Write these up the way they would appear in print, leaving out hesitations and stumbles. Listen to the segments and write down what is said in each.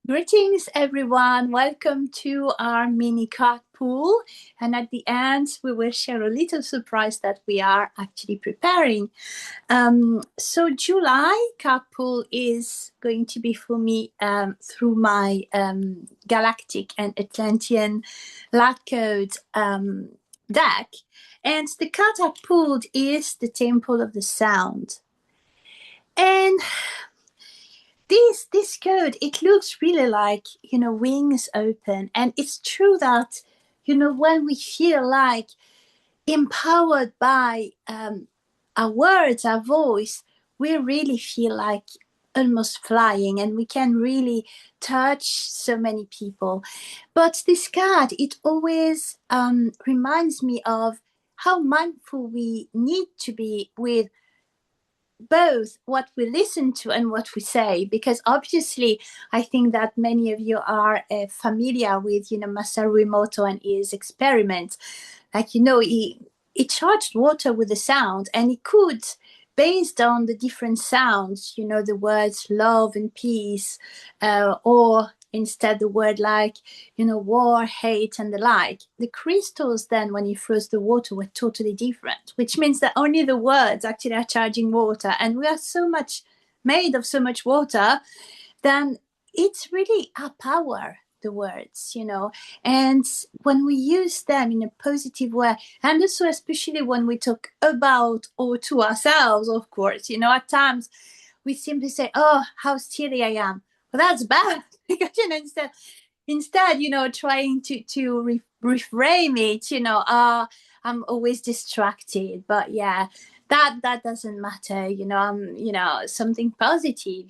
Greetings, everyone. Welcome to our mini card pool. And at the end, we will share a little surprise that we are actually preparing. So, July card pool is going to be for me through my Galactic and Atlantean Lat Code deck. And the card I pulled is the Temple of the Sound. And this code, it looks really like, wings open. And it's true that, when we feel like empowered by our words, our voice, we really feel like almost flying, and we can really touch so many people. But this card, it always reminds me of how mindful we need to be with both what we listen to and what we say, because obviously I think that many of you are familiar with Masaru Emoto and his experiments. Like, he charged water with a sound, and he could, based on the different sounds, the words love and peace, or instead the word like, war, hate, and the like. The crystals then, when he froze the water, were totally different, which means that only the words actually are charging water. And we are so much made of so much water, then it's really our power, the words, and when we use them in a positive way, and also especially when we talk about or to ourselves, of course, at times we simply say, oh, how silly I am. Well, that's bad. Because instead, trying to reframe it, I'm always distracted. But yeah, that doesn't matter. I'm something positive.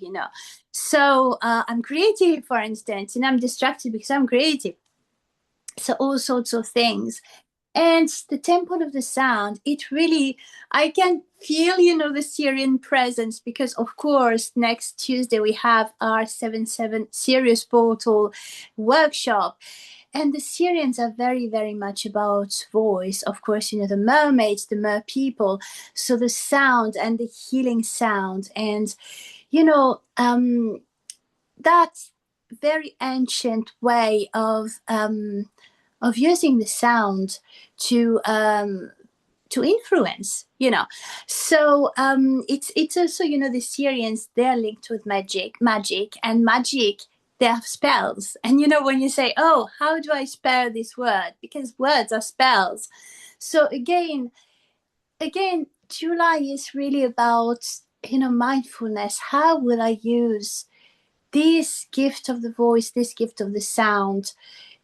So I'm creative, for instance, and I'm distracted because I'm creative. So all sorts of things. And the Temple of the Sound, it really, I can feel, the Syrian presence, because, of course, next Tuesday we have our 7/7 Sirius Portal workshop. And the Syrians are very, very much about voice. Of course, the mermaids, the mer people. So the sound and the healing sound. And, that very ancient way of using the sound to influence, So it's also, the Syrians, they're linked with magic, and magic. They have spells, and when you say, "Oh, how do I spell this word?" Because words are spells. So again, July is really about mindfulness. How will I use this gift of the voice, this gift of the sound,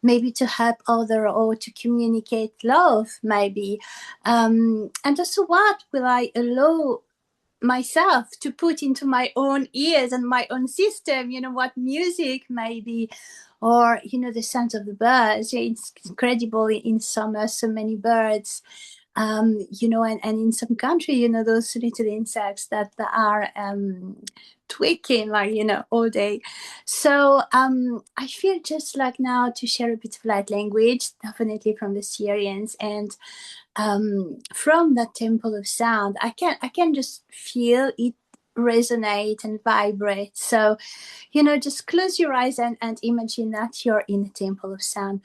maybe to help other or to communicate love, maybe, and also what will I allow myself to put into my own ears and my own system, what music maybe, or the sound of the birds. It's incredible in summer, so many birds, and in some country, those little insects that are tweaking, like, all day. So I feel just like now to share a bit of light language, definitely from the Syrians, and from that Temple of Sound, I can just feel it resonate and vibrate. So, just close your eyes and imagine that you're in a Temple of Sound.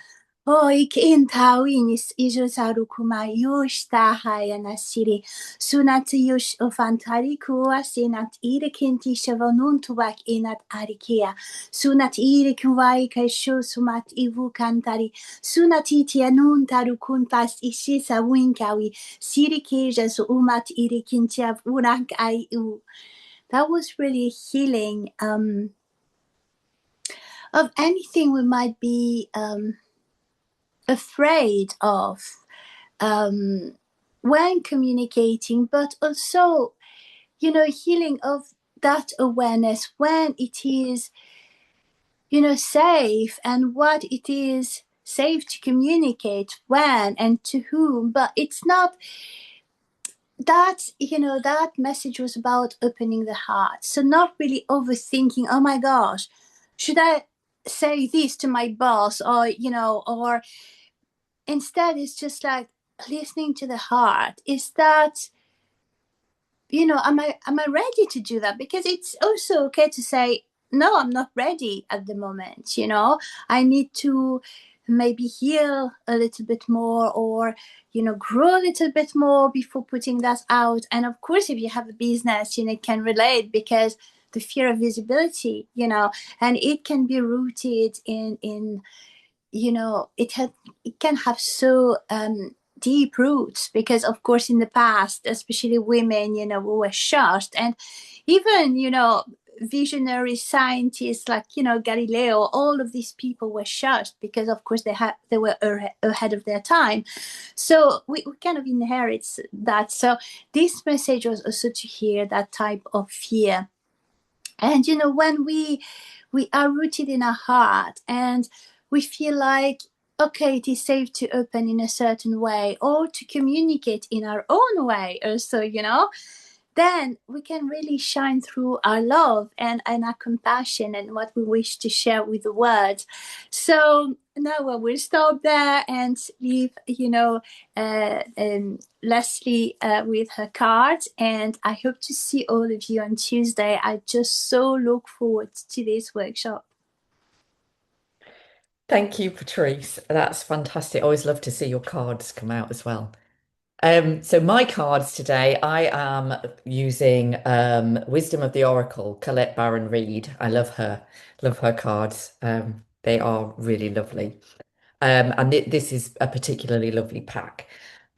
Oik intawinis ijusarukuma yush tahayana siri sunat yush ofantarikua sinat irikinti shavanuntuak inat arikia sunat irikwai shu sumat ivu kantari sunat itianun tarukuntas ishisa winkawi sirikejas umat irikintia urak ai u. That was really healing of anything we might be afraid of when communicating, but also, healing of that awareness when it is, safe, and what it is safe to communicate when and to whom. But it's not that, that message was about opening the heart. So not really overthinking, oh my gosh, should I say this to my boss, or, or instead it's just like listening to the heart. Is that, am I ready to do that? Because it's also okay to say, no, I'm not ready at the moment. I need to maybe heal a little bit more, or grow a little bit more before putting that out. And of course, if you have a business, it can relate, because the fear of visibility, and it can be rooted in it can have so deep roots, because of course in the past, especially women, we were shushed. And even visionary scientists like Galileo, all of these people were shushed, because of course they were ahead of their time. So we kind of inherit that. So this message was also to hear that type of fear. And when we are rooted in our heart, and we feel like, okay, it is safe to open in a certain way, or to communicate in our own way also, then we can really shine through our love and our compassion and what we wish to share with the world. So now I will stop there and leave, Lesley with her card. And I hope to see all of you on Tuesday. I just so look forward to this workshop. Thank you, Patrice. That's fantastic. Always love to see your cards come out as well. So my cards today, I am using Wisdom of the Oracle, Colette Baron Reed. I love her cards. They are really lovely. And this is a particularly lovely pack.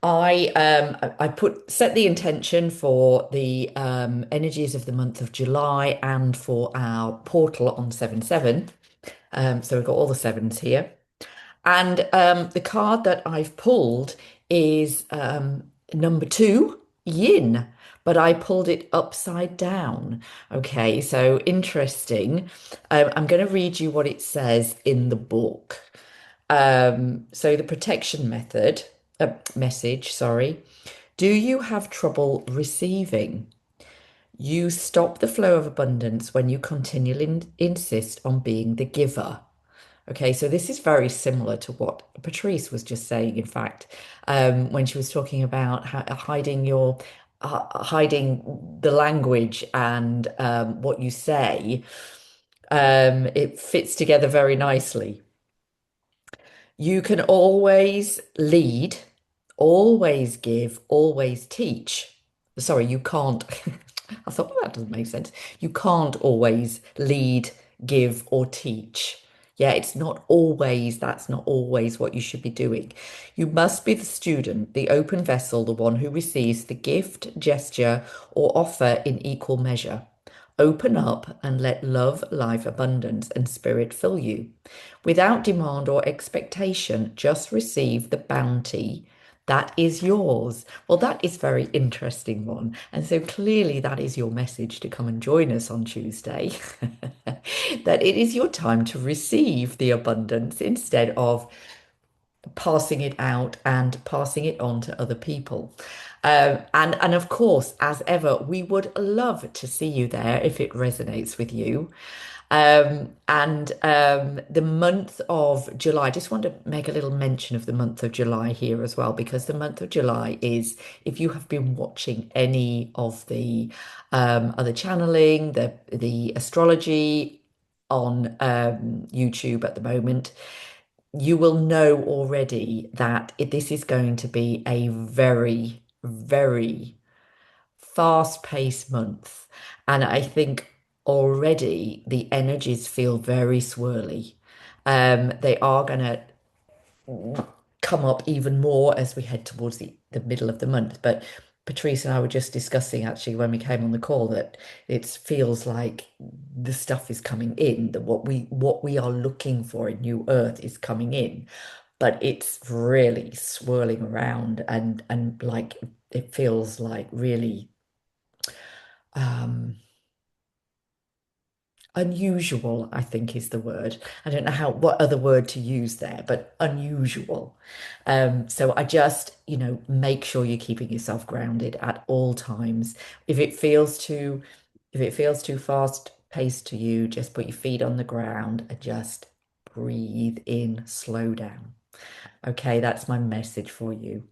I put set the intention for the energies of the month of July and for our portal on 7/7. So we've got all the sevens here. And the card that I've pulled is number 2, yin, but I pulled it upside down. Okay, so interesting. I'm going to read you what it says in the book. So the protection message, sorry. Do you have trouble receiving? You stop the flow of abundance when you continually insist on being the giver. Okay, so this is very similar to what Patrice was just saying, in fact, when she was talking about hiding the language and what you say. It fits together very nicely. You can always lead, always give, always teach. Sorry, you can't. I thought, well, that doesn't make sense. You can't always lead, give, or teach. Yeah, that's not always what you should be doing. You must be the student, the open vessel, the one who receives the gift, gesture, or offer in equal measure. Open up and let love, life, abundance, and spirit fill you. Without demand or expectation, just receive the bounty that is yours. Well, that is very interesting one. And so clearly that is your message to come and join us on Tuesday. That it is your time to receive the abundance instead of passing it out and passing it on to other people. And of course, as ever, we would love to see you there if it resonates with you. And the month of July, I just want to make a little mention of the month of July here as well, because the month of July is, if you have been watching any of the other channeling, the astrology on YouTube at the moment, you will know already that this is going to be a very, very fast-paced month. And I think already the energies feel very swirly. They are going to come up even more as we head towards the middle of the month. But Patrice and I were just discussing actually when we came on the call that it feels like the stuff is coming in, that what we are looking for in New Earth is coming in, but it's really swirling around and like it feels like really um unusual, I think is the word. I don't know what other word to use there, but unusual. So I just, make sure you're keeping yourself grounded at all times. If it feels too, if it feels too fast paced to you, just put your feet on the ground and just breathe in, slow down. Okay, that's my message for you.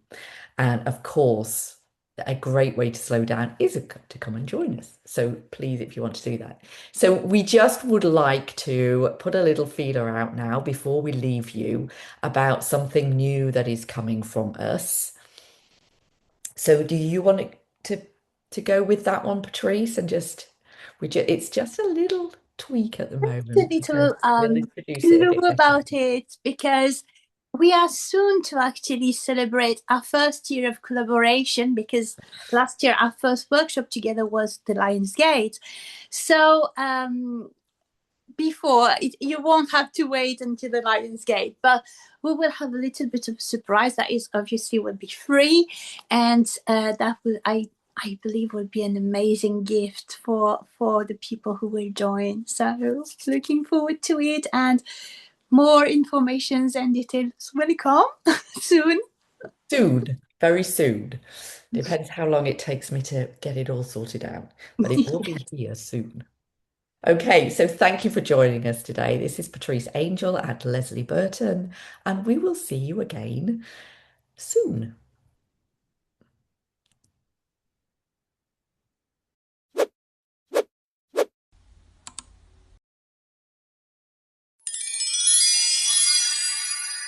And of course, a great way to slow down is to come and join us. So please, if you want to do that. So we just would like to put a little feeler out now before we leave you about something new that is coming from us. So do you want to to go with that one, Patrice, and it's just a little tweak at the A moment because little we'll introduce it a clue bit better. about it because we are soon to actually celebrate our first year of collaboration because last year our first workshop together was the Lion's Gate. So before it, you won't have to wait until the Lion's Gate, but we will have a little bit of a surprise that is obviously will be free, and that will I believe will be an amazing gift for the people who will join. So looking forward to it, and more informations and details will come soon. Soon, very soon. Depends how long it takes me to get it all sorted out, but it will be here soon. Okay, so thank you for joining us today. This is Patrice Angel and Lesley Burton, and we will see you again soon.